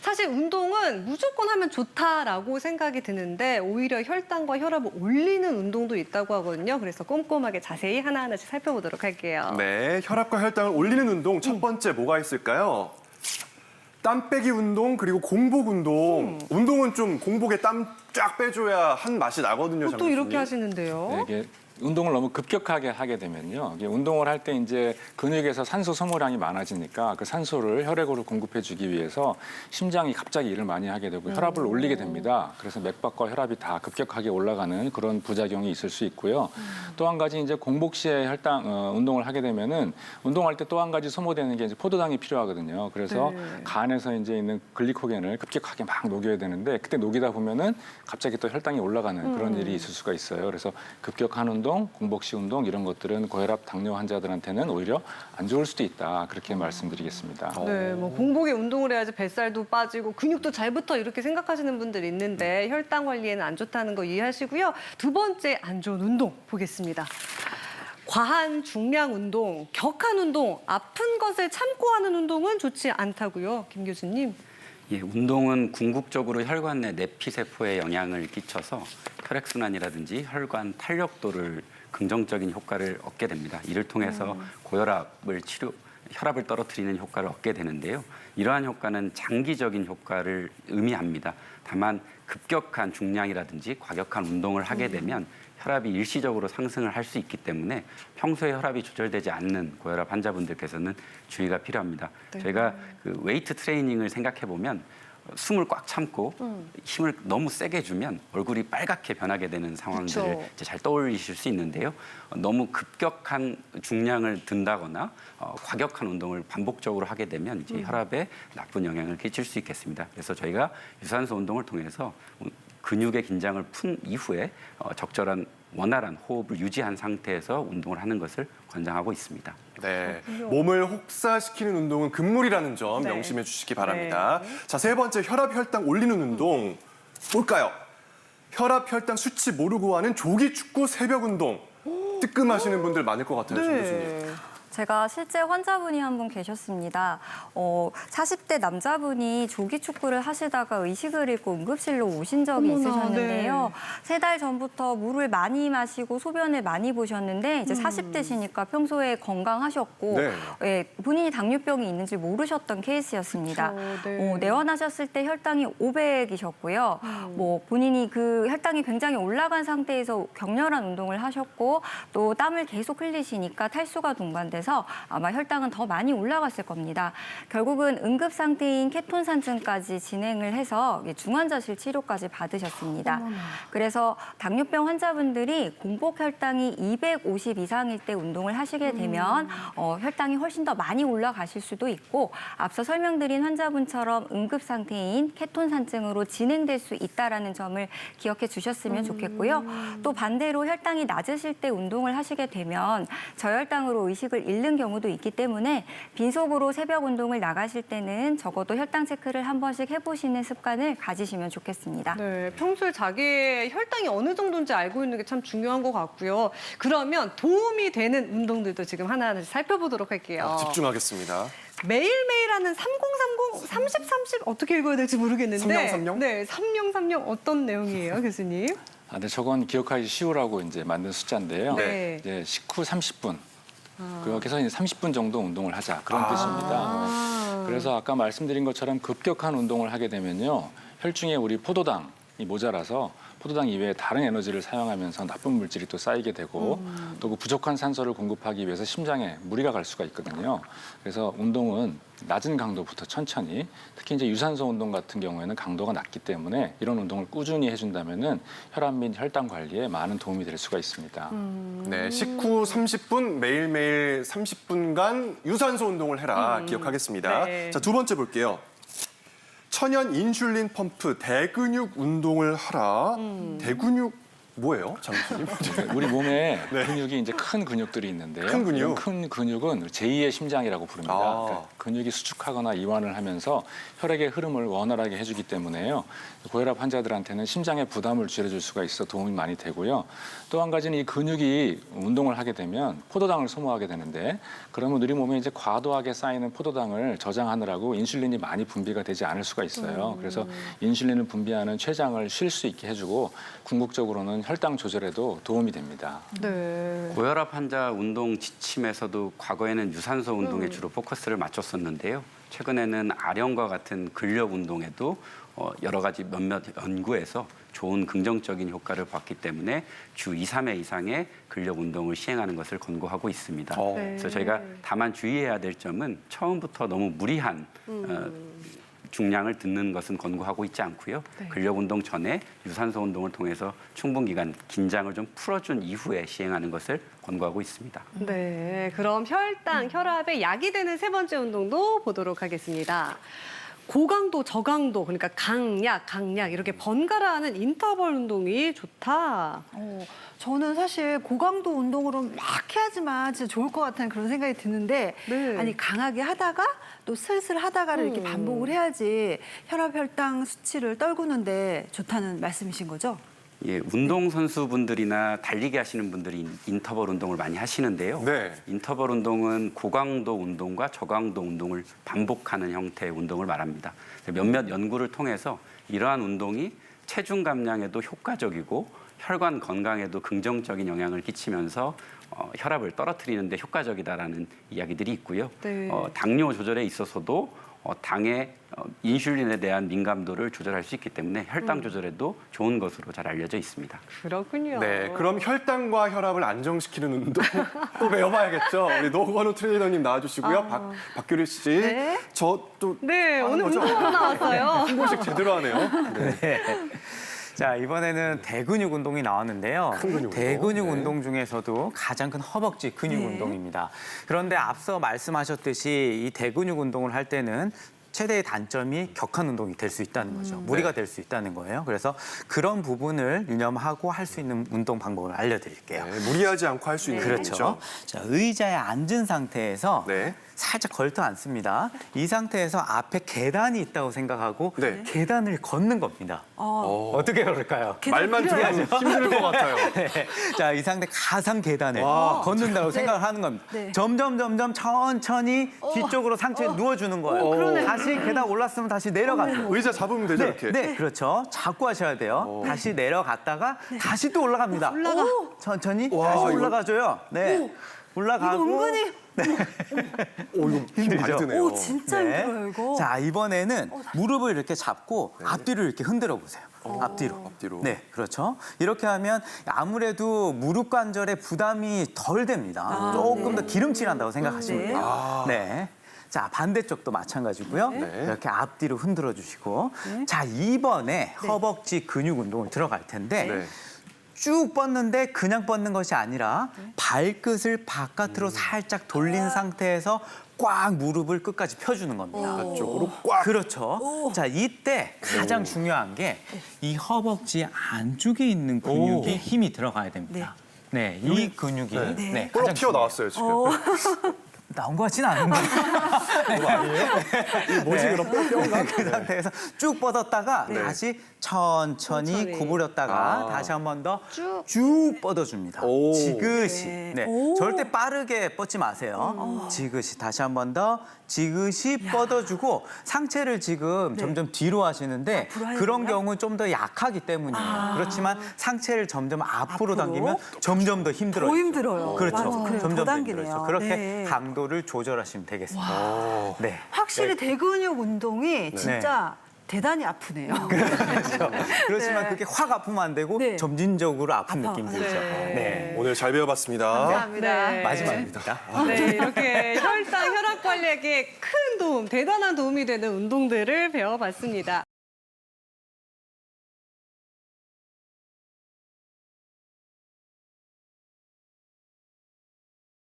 사실 운동은 무조건 하면 좋다라고 생각이 드는데 오히려 혈당과 혈압을 올리는 운동도 있다고 하거든요. 그래서 꼼꼼하게 자세히 하나하나씩 살펴보도록 할게요. 네, 혈압과 혈당을 올리는 운동 첫 번째 뭐가 있을까요? 땀 빼기 운동 그리고 공복 운동. 운동은 좀 공복에 땀 쫙 빼줘야 한 맛이 나거든요. 또 이렇게 장교수님. 하시는데요. 네, 이게 운동을 너무 급격하게 하게 되면요. 이게 운동을 할 때 이제 근육에서 산소 소모량이 많아지니까 그 산소를 혈액으로 공급해주기 위해서 심장이 갑자기 일을 많이 하게 되고 혈압을 올리게 됩니다. 그래서 맥박과 혈압이 다 급격하게 올라가는 그런 부작용이 있을 수 있고요. 또 한 가지 이제 공복 시에 운동을 하게 되면은 운동할 때 또 한 가지 소모되는 게 이제 포도당이 필요하거든요. 그래서 네. 간에서 이제 있는 글리코겐을 급격하게 막 녹여야 되는데 그때 녹이다 보면은 갑자기 또 혈당이 올라가는 그런 일이 있을 수가 있어요. 그래서 급격한 운동, 공복시 운동 이런 것들은 고혈압, 당뇨 환자들한테는 오히려 안 좋을 수도 있다. 그렇게 말씀드리겠습니다. 네, 뭐 공복에 운동을 해야지 뱃살도 빠지고 근육도 잘 붙어 이렇게 생각하시는 분들이 있는데 혈당 관리에는 안 좋다는 거 이해하시고요. 두 번째 안 좋은 운동 보겠습니다. 과한 중량 운동, 격한 운동, 아픈 것을 참고 하는 운동은 좋지 않다고요, 김 교수님. 예, 운동은 궁극적으로 혈관 내 내피세포에 영향을 끼쳐서 혈액순환이라든지 혈관 탄력도를 긍정적인 효과를 얻게 됩니다. 이를 통해서 혈압을 떨어뜨리는 효과를 얻게 되는데요. 이러한 효과는 장기적인 효과를 의미합니다. 다만 급격한 중량이라든지 과격한 운동을 하게 되면 혈압이 일시적으로 상승을 할 수 있기 때문에 평소에 혈압이 조절되지 않는 고혈압 환자분들께서는 주의가 필요합니다. 네. 저희가 그 웨이트 트레이닝을 생각해 보면 숨을 꽉 참고 힘을 너무 세게 주면 얼굴이 빨갛게 변하게 되는 상황들을 그쵸. 이제 잘 떠올리실 수 있는데요. 너무 급격한 중량을 든다거나 과격한 운동을 반복적으로 하게 되면 이제 혈압에 나쁜 영향을 끼칠 수 있겠습니다. 그래서 저희가 유산소 운동을 통해서 근육의 긴장을 푼 이후에 적절한 원활한 호흡을 유지한 상태에서 운동을 하는 것을 권장하고 있습니다. 네, 몸을 혹사시키는 운동은 금물이라는 점 네. 명심해 주시기 바랍니다. 자, 세 번째 혈압, 혈당 올리는 운동 뭘까요? 혈압, 혈당 수치 모르고 하는 조기 축구 새벽 운동. 뜨끔하시는 분들 많을 것 같아요, 정 교수님. 제가 실제 환자분이 한 분 계셨습니다. 40대 남자분이 조기 축구를 하시다가 의식을 잃고 응급실로 오신 적이 어머나, 있으셨는데요. 네. 3달 전부터 물을 많이 마시고 소변을 많이 보셨는데 이제 40대시니까 평소에 건강하셨고 네. 예, 본인이 당뇨병이 있는지 모르셨던 케이스였습니다. 그쵸, 네. 내원하셨을 때 혈당이 500이셨고요. 뭐 본인이 그 혈당이 굉장히 올라간 상태에서 격렬한 운동을 하셨고 또 땀을 계속 흘리시니까 탈수가 동반돼서 아마 혈당은 더 많이 올라갔을 겁니다. 결국은 응급 상태인 케톤 산증까지 진행을 해서 중환자실 치료까지 받으셨습니다. 그래서 당뇨병 환자분들이 공복 혈당이 250 이상일 때 운동을 하시게 되면 혈당이 훨씬 더 많이 올라가실 수도 있고 앞서 설명드린 환자분처럼 응급 상태인 케톤 산증으로 진행될 수 있다는 점을 기억해 주셨으면 좋겠고요. 또 반대로 혈당이 낮으실 때 운동을 하시게 되면 저혈당으로 의식을 잃는 경우도 있기 때문에 빈속으로 새벽 운동을 나가실 때는 적어도 혈당 체크를 한 번씩 해보시는 습관을 가지시면 좋겠습니다. 네, 평소에 자기의 혈당이 어느 정도인지 알고 있는 게 참 중요한 것 같고요. 그러면 도움이 되는 운동들도 지금 하나하나씩 살펴보도록 할게요. 집중하겠습니다. 매일매일 하는 3030, 3030 어떻게 읽어야 될지 모르겠는데. 3030? 네, 3030 어떤 내용이에요, 교수님? 네, 저건 기억하기 쉬우라고 이제 만든 숫자인데요. 네. 이제 식후 30분. 그래서 이제 30분 정도 운동을 하자 그런 뜻입니다. 그래서 아까 말씀드린 것처럼 급격한 운동을 하게 되면요. 혈중에 우리 포도당이 모자라서 포도당 이외에 다른 에너지를 사용하면서 나쁜 물질이 또 쌓이게 되고 또 그 부족한 산소를 공급하기 위해서 심장에 무리가 갈 수가 있거든요. 그래서 운동은 낮은 강도부터 천천히 특히 이제 유산소 운동 같은 경우에는 강도가 낮기 때문에 이런 운동을 꾸준히 해준다면은 혈압 및 혈당 관리에 많은 도움이 될 수가 있습니다. 네, 식후 30분 매일매일 30분간 유산소 운동을 해라 기억하겠습니다. 네. 자, 두 번째 볼게요. 천연 인슐린 펌프 대근육 운동을 하라. 대근육 뭐예요, 장교수님? 우리 몸에 근육이 이제 큰 근육들이 있는데요. 큰 근육? 이런 큰 근육은 제2의 심장이라고 부릅니다. 아. 그러니까 근육이 수축하거나 이완을 하면서 혈액의 흐름을 원활하게 해주기 때문에요. 고혈압 환자들한테는 심장에 부담을 줄여줄 수가 있어 도움이 많이 되고요. 또 한 가지는 이 근육이 운동을 하게 되면 포도당을 소모하게 되는데 그러면 우리 몸에 이제 과도하게 쌓이는 포도당을 저장하느라고 인슐린이 많이 분비가 되지 않을 수가 있어요. 그래서 인슐린을 분비하는 췌장을 쉴 수 있게 해주고 궁극적으로는 혈당 조절에도 도움이 됩니다. 네. 고혈압 환자 운동 지침에서도 과거에는 유산소 운동에 주로 포커스를 맞췄었는데요. 최근에는 아령과 같은 근력 운동에도 여러 가지 몇몇 연구에서 좋은 긍정적인 효과를 봤기 때문에 주 2, 3회 이상의 근력 운동을 시행하는 것을 권고하고 있습니다. 그래서 저희가 다만 주의해야 될 점은 처음부터 너무 무리한 중량을 듣는 것은 권고하고 있지 않고요. 근력 운동 전에 유산소 운동을 통해서 충분 기간 긴장을 좀 풀어준 이후에 시행하는 것을 권고하고 있습니다. 네, 그럼 혈당, 혈압에 약이 되는 세 번째 운동도 보도록 하겠습니다. 고강도, 저강도, 그러니까 강약 이렇게 번갈아 하는 인터벌 운동이 좋다. 저는 사실 고강도 운동으로 막 해야지만 진짜 좋을 것 같다는 그런 생각이 드는데 네. 아니 강하게 하다가 또 슬슬 하다가를 이렇게 반복을 해야지 혈압, 혈당 수치를 떨구는데 좋다는 말씀이신 거죠? 예, 운동선수분들이나 달리기 하시는 분들이 인터벌 운동을 많이 하시는데요. 네. 인터벌 운동은 고강도 운동과 저강도 운동을 반복하는 형태의 운동을 말합니다. 몇몇 연구를 통해서 이러한 운동이 체중 감량에도 효과적이고 혈관 건강에도 긍정적인 영향을 끼치면서 혈압을 떨어뜨리는 데 효과적이다라는 이야기들이 있고요. 네. 당뇨 조절에 있어서도 당의 인슐린에 대한 민감도를 조절할 수 있기 때문에 혈당 조절에도 좋은 것으로 잘 알려져 있습니다. 그렇군요. 네, 그럼 혈당과 혈압을 안정시키는 운동 또 배워봐야겠죠. 우리 노건우 트레이너님 나와주시고요. 박규리 씨, 네. 저또 네, 오늘 운동으로 나왔어요. 홍보식 제대로 하네요. 네. 자, 이번에는 대근육 운동이 나왔는데요. 큰 근육 운동. 대근육 네. 운동 중에서도 가장 큰 허벅지 근육 운동입니다. 그런데 앞서 말씀하셨듯이 이 대근육 운동을 할 때는 최대의 단점이 격한 운동이 될 수 있다는 거죠. 무리가 될 수 있다는 거예요. 그래서 그런 부분을 유념하고 할 수 있는 운동 방법을 알려드릴게요. 네, 무리하지 않고 할 수 있는 그렇죠. 거죠. 자, 의자에 앉은 상태에서 네. 살짝 걸터 앉습니다. 이 상태에서 앞에 계단이 있다고 생각하고 네. 계단을 걷는 겁니다. 어떻게 걸을까요? 말만 들어도 힘들 것 같아요. 네. 자, 이 상태 가상 계단을 와. 걷는다고 생각을 하는 겁니다. 네. 점점 천천히 뒤쪽으로 상체에 누워주는 거예요. 다시 계단 올랐으면 다시 내려가세요. 의자 잡으면 되죠, 이렇게. 네, 그렇죠. 잡고 하셔야 돼요. 다시 내려갔다가 다시 또 올라갑니다. 천천히 와, 다시 이거- 올라가줘요. 네. 올라가고. 이거 은근히 이거 힘 많이 힘들죠? 드네요. 오 진짜 힘들어요 이거. 자, 이번에는 무릎을 이렇게 잡고 앞뒤로 이렇게 흔들어 보세요. 앞뒤로. 앞뒤로. 네, 그렇죠. 이렇게 하면 아무래도 무릎 관절에 부담이 덜 됩니다. 조금 더 기름칠한다고 생각하시면 돼요. 네. 자, 반대쪽도 마찬가지고요. 네. 이렇게 앞뒤로 흔들어 주시고. 자, 이번에 허벅지 근육 운동을 들어갈 텐데 네. 쭉 뻗는데 그냥 뻗는 것이 아니라 발끝을 바깥으로 살짝 돌린 상태에서 꽉 무릎을 끝까지 펴주는 겁니다. 바깥쪽으로 꽉. 그렇죠. 자, 이때 가장 중요한 게 이 허벅지 안쪽에 있는 근육이 힘이 들어가야 됩니다. 네, 이 근육이 네. 볼록 가장 튀어나왔어요, 지금. 나온 것 같지는 않은데. 이게 뭐지, 그럼 뼈가? 그 상태에서 쭉 뻗었다가 다시 천천히 천천히. 구부렸다가 다시 한 번 더 쭉. 쭉 뻗어줍니다. 오. 지그시. 네. 절대 빠르게 뻗지 마세요. 지그시. 다시 한 번 더 지그시 뻗어주고 상체를 지금 점점 뒤로 하시는데 앞으로 하는 그런 거예요? 경우 좀 더 약하기 때문이에요. 그렇지만 상체를 점점 앞으로 앞으로? 당기면 점점 더 힘들어요. 더 힘들어요. 그렇죠. 맞아, 그래요. 점점 더 더 당기네요. 힘들어요. 그렇게 네. 강도를 조절하시면 되겠습니다. 네. 확실히 대근육 운동이 진짜 대단히 아프네요. 그렇지만 그렇게 확 아프면 안 되고 네. 점진적으로 아픈 아파. 느낌 들죠. 네. 네. 오늘 잘 배워봤습니다. 감사합니다. 네. 마지막입니다. 네, 이렇게 혈당, 혈압 관리에 큰 도움, 대단한 도움이 되는 운동들을 배워봤습니다.